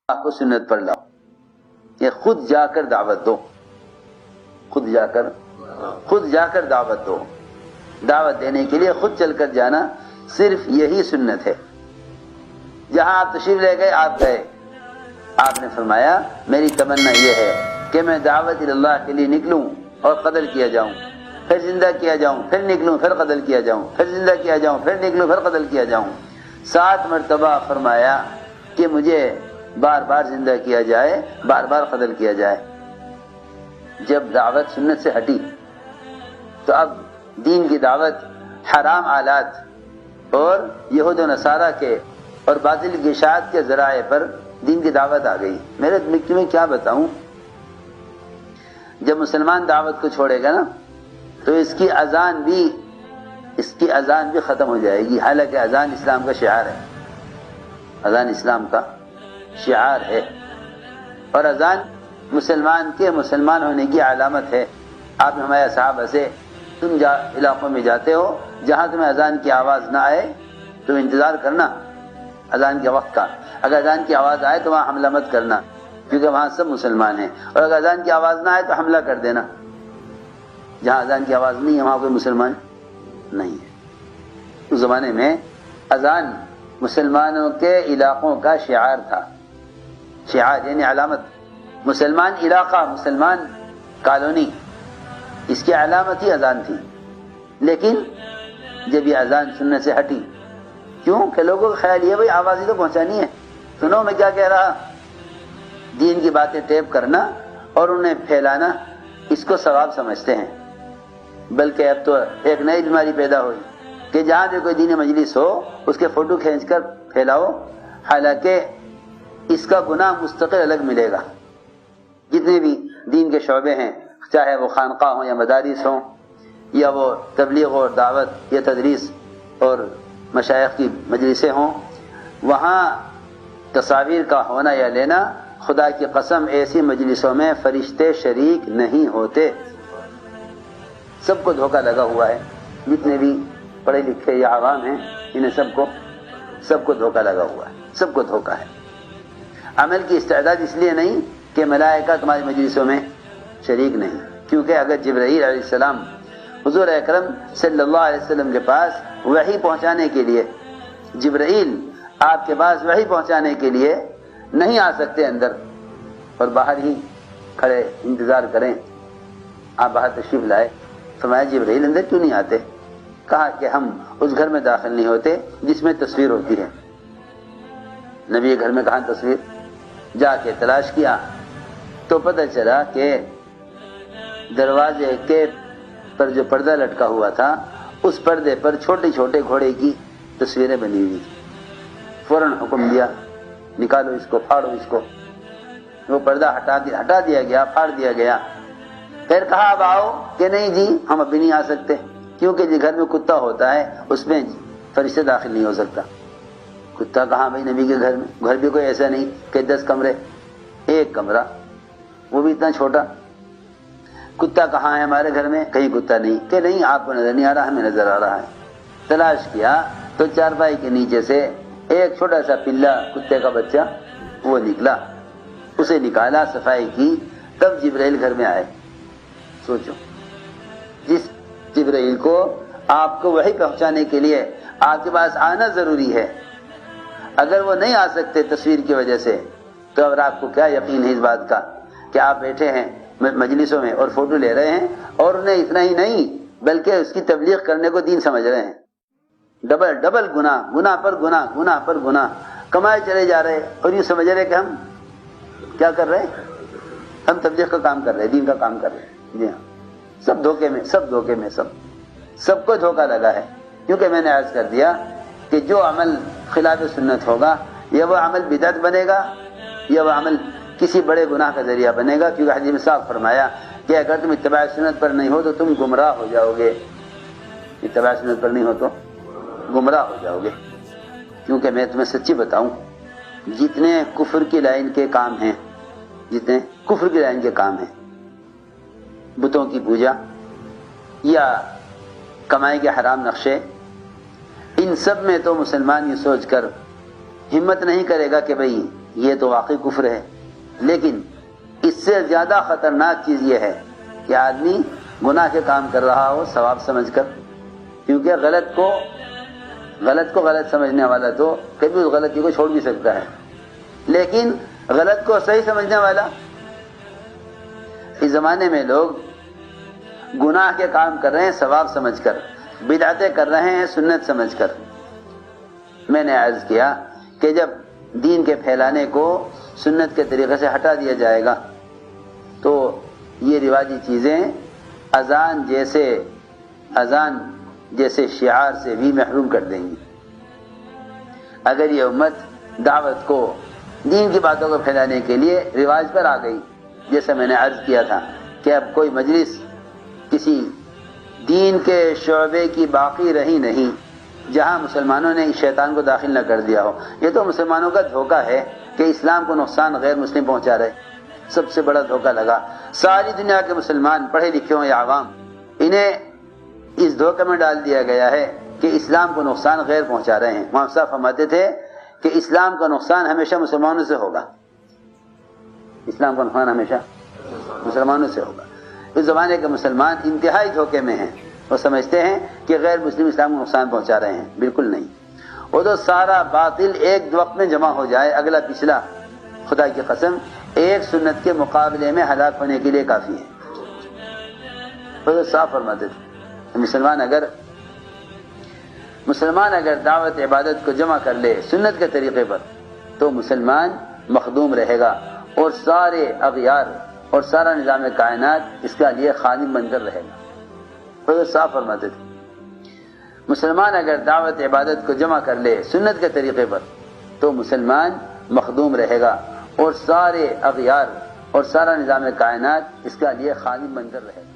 اللہ کو سنت پر لاؤ، یہ خود جا کر دعوت دو، خود جا کر دعوت دو۔ دعوت دینے کے لیے خود چل کر جانا صرف یہی سنت ہے۔ جہاں آپ تشریف لے گئے آپ گئے، آپ نے فرمایا میری تمنا یہ ہے کہ میں دعوت اللہ کے لیے نکلوں اور قتل کیا جاؤں، پھر زندہ کیا جاؤں، پھر نکلوں، پھر قتل کیا جاؤں، پھر زندہ کیا جاؤں، پھر نکلوں، پھر قتل کیا جاؤں۔ 7 مرتبہ فرمایا کہ مجھے بار بار زندہ کیا جائے، بار بار قتل کیا جائے۔ جب دعوت سنت سے ہٹی تو اب دین کی دعوت حرام آلات اور یہود و نصارہ کے اور باطل کی اشاعت کے ذرائع پر دین کی دعوت آ گئی۔ میرے میں کیا بتاؤں، جب مسلمان دعوت کو چھوڑے گا نا تو اس کی اذان بھی ختم ہو جائے گی، حالانکہ اذان اسلام کا شعار ہے، اذان اسلام کا شعار ہے، اور اذان مسلمان کے مسلمان ہونے کی علامت ہے۔ آپ نے ہمارے صحابہ سے تم علاقوں میں جاتے ہو جہاں تمہیں اذان کی آواز نہ آئے تم انتظار کرنا اذان کے وقت کا، اگر اذان کی آواز آئے تو وہاں حملہ مت کرنا کیونکہ وہاں سب مسلمان ہیں، اور اگر اذان کی آواز نہ آئے تو حملہ کر دینا۔ جہاں اذان کی آواز نہیں ہے وہاں کوئی مسلمان نہیں ہے۔ اس زمانے میں اذان مسلمانوں کے علاقوں کا شعار تھا، شعار یعنی علامت، مسلمان علاقہ، مسلمان کالونی، اس کی علامت ہی اذان تھی۔ لیکن جب یہ اذان سننے سے ہٹی، کیوں کہ لوگوں کا خیال یہ بھائی آواز ہی تو پہنچانی ہے، سنو میں کیا کہہ رہا، دین کی باتیں ٹیپ کرنا اور انہیں پھیلانا اس کو ثواب سمجھتے ہیں۔ بلکہ اب تو ایک نئی بیماری پیدا ہوئی کہ جہاں بھی کوئی دینی مجلس ہو اس کے فوٹو کھینچ کر پھیلاؤ، حالانکہ اس کا گناہ مستقل الگ ملے گا۔ جتنے بھی دین کے شعبے ہیں، چاہے وہ خانقاہ ہوں یا مدارس ہوں، یا وہ تبلیغ اور دعوت یا تدریس اور مشائخ کی مجلسیں ہوں، وہاں تصاویر کا ہونا یا لینا، خدا کی قسم ایسی مجلسوں میں فرشتے شریک نہیں ہوتے۔ سب کو دھوکہ لگا ہوا ہے، جتنے بھی پڑھے لکھے یا عوام ہیں انہیں سب کو دھوکہ لگا ہوا ہے، سب کو دھوکہ ہے۔ عمل کی استعداد اس لیے نہیں کہ ملائکہ تمہاری مجلسوں میں شریک نہیں، کیونکہ اگر جبرائیل علیہ السلام حضور اکرم صلی اللہ علیہ وسلم کے پاس وحی پہنچانے کے لیے، جبرائیل آپ کے پاس وحی پہنچانے کے لیے نہیں آ سکتے اندر اور باہر ہی کھڑے انتظار کریں، آپ باہر تشریف لائے، فرمایا جبرائیل اندر کیوں نہیں آتے؟ کہا کہ ہم اس گھر میں داخل نہیں ہوتے جس میں تصویر ہوتی ہے۔ نبی کے گھر میں کہاں تصویر؟ جا کے تلاش کیا تو پتہ چلا کہ دروازے کے پر جو پردہ لٹکا ہوا تھا اس پردے پر چھوٹے چھوٹے گھوڑے کی تصویریں بنی ہوئی تھی۔ فوراً حکم دیا نکالو اس کو، پھاڑو اس کو۔ وہ پردہ ہٹا دیا گیا، پھاڑ دیا گیا۔ پھر کہا اب آؤ، کہ نہیں جی ہم ابھی نہیں آ سکتے، کیونکہ جس گھر میں کتا ہوتا ہے اس میں فرشتے داخل نہیں ہو سکتا۔ کتا کہاں بھائی نبی کے گھر میں؟ گھر بھی کوئی ایسا نہیں کہ 10 کمرے، ایک کمرہ، وہ بھی اتنا چھوٹا۔ کتا کہاں ہے ہمارے گھر میں؟ کہیں کتا نہیں، کہ نہیں آپ کو نظر نہیں آ رہا، ہمیں نظر آ رہا ہے۔ تلاش کیا تو چارپائی کے نیچے سے ایک چھوٹا سا پلا کتے کا بچہ وہ نکلا، اسے نکالا، صفائی کی، تب جبرائیل گھر میں آئے۔ سوچو، جس جبرائیل کو آپ کو وحی پہنچانے کے لیے آپ کے پاس آنا ضروری ہے، اگر وہ نہیں آ سکتے تصویر کی وجہ سے، تو اب آپ کو کیا یقین ہے اس بات کا کہ آپ بیٹھے ہیں مجلسوں میں اور فوٹو لے رہے ہیں، اور انہیں اتنا ہی نہیں بلکہ اس کی تبلیغ کرنے کو دین سمجھ رہے ہیں۔ ڈبل گناہ پر گناہ کمائے چلے جا رہے، اور یہ سمجھ رہے کہ ہم کیا کر رہے ہیں، ہم تبلیغ کا کام کر رہے ہیں، دین کا کام کر رہے ہیں۔ جی ہاں، سب دھوکے میں سب کو دھوکہ لگا ہے۔ کیونکہ میں نے عرض کر دیا کہ جو عمل خلاف سنت ہوگا یا وہ عمل بدعت بنے گا یا وہ عمل کسی بڑے گناہ کا ذریعہ بنے گا، کیونکہ حدیث میں صاف فرمایا کہ اگر تم اتباع سنت پر نہیں ہو تو تم گمراہ ہو جاؤ گے، اتباع سنت پر نہیں ہو تو گمراہ ہو جاؤ گے۔ کیونکہ میں تمہیں سچی بتاؤں، جتنے کفر کی لائن کے کام ہیں، بتوں کی پوجا یا کمائی کے حرام نقشے، ان سب میں تو مسلمان یہ سوچ کر ہمت نہیں کرے گا کہ بھئی یہ تو واقعی کفر ہے، لیکن اس سے زیادہ خطرناک چیز یہ ہے کہ آدمی گناہ کے کام کر رہا ہو ثواب سمجھ کر، کیونکہ غلط کو غلط سمجھنے والا تو کبھی اس غلطی کو چھوڑ بھی سکتا ہے، لیکن غلط کو صحیح سمجھنے والا، اس زمانے میں لوگ گناہ کے کام کر رہے ہیں ثواب سمجھ کر، بدعتیں کر رہے ہیں سنت سمجھ کر۔ میں نے عرض کیا کہ جب دین کے پھیلانے کو سنت کے طریقے سے ہٹا دیا جائے گا تو یہ رواجی چیزیں اذان جیسے شعار سے بھی محروم کر دیں گی۔ اگر یہ امت دعوت کو، دین کی باتوں کو پھیلانے کے لیے رواج پر آ گئی، جیسے میں نے عرض کیا تھا کہ اب کوئی مجلس کسی دین کے شعبے کی باقی رہی نہیں جہاں مسلمانوں نے شیطان کو داخل نہ کر دیا ہو۔ یہ تو مسلمانوں کا دھوکہ ہے کہ اسلام کو نقصان غیر مسلم پہنچا رہے، سب سے بڑا دھوکہ لگا۔ ساری دنیا کے مسلمان پڑھے لکھے ہوں یا عوام، انہیں اس دھوکے میں ڈال دیا گیا ہے کہ اسلام کو نقصان غیر پہنچا رہے ہیں۔ امام صاحب فرماتے تھے کہ اسلام کا نقصان ہمیشہ مسلمانوں سے ہوگا، اسلام کا نقصان ہمیشہ مسلمانوں سے ہوگا۔ اس زمانے کے مسلمان انتہائی دھوکے میں ہیں، وہ سمجھتے ہیں کہ غیر مسلم اسلام کو نقصان پہنچا رہے ہیں، بالکل نہیں۔ وہ تو سارا باطل ایک وقت میں جمع ہو جائے، اگلا پچھلا، خدا کی قسم ایک سنت کے مقابلے میں ہلاک ہونے کے لیے کافی ہے۔ وہ تو صاف فرماتے تھے مسلمان اگر دعوت عبادت کو جمع کر لے سنت کے طریقے پر تو مسلمان مخدوم رہے گا، اور سارے اغیار اور سارا نظام کائنات اس کا لیے خادم بن کر رہے گا۔ وہ صاف فرماتے تھے مسلمان اگر دعوت عبادت کو جمع کر لے سنت کے طریقے پر تو مسلمان مخدوم رہے گا، اور سارے اغیار اور سارا نظام کائنات اس کا لیے خادم بن کر رہے گا۔